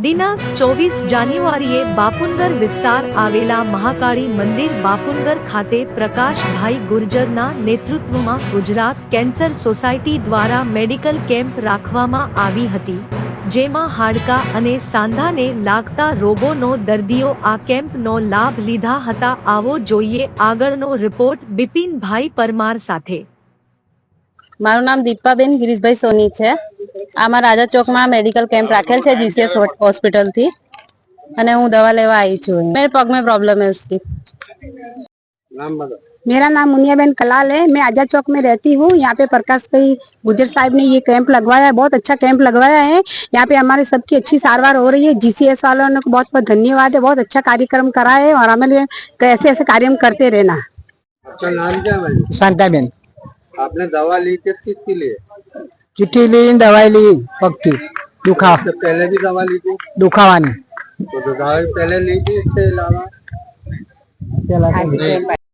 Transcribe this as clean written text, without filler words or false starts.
दिनांक 24 जान्युआरीए बापुनगर विस्तार आवेला महाकाળી मंदिर बापुनगर खाते प्रकाशभाई गुर्जरना नेतृत्वमां गुजरात कैंसर सोसायटी द्वारा मेडिकल केम्प राखवामां आवी हती, जेमां हाडका अने सांधाने लागता रोगोनो दर्दीओ आ केम्पनो लाभ लीधा हता। आवो जोईए आगळनो रिपोर्ट बिपिनभाई परमार साथे। मारू नाम दीपाबेन गिरीशभाई सोनी है। आमा राजा चौक में मेडिकल केम्प राखेल है जीसीएस हॉस्पिटल थी अने हूँ दवा लेवा आई छू। मेरे पग में प्रॉब्लम है उसकी। मेरा नाम मुनियाबेन कलाल है। मैं आजाद चौक में रहती हूँ। यहाँ पे प्रकाश भाई गुजर साहब ने ये कैंप लगवाया है, बहुत अच्छा कैंप लगवाया है। यहाँ पे हमारे सबकी अच्छी सारवार हो रही है। जीसीएस वालों ने बहुत बहुत धन्यवाद है, बहुत अच्छा कार्यक्रम करा है और हमें ऐसे ऐसे कार्यक्रम करते रहना। आपका नाम क्या है? शांताबेन। आपने दवा ली किस चीज के लिए? चिट्ठी ली, दवाई ली, पक्की दुखा इससे पहले भी दवा ली थी? दुखावानी तो दवाई पहले ली थी, इसके अलावा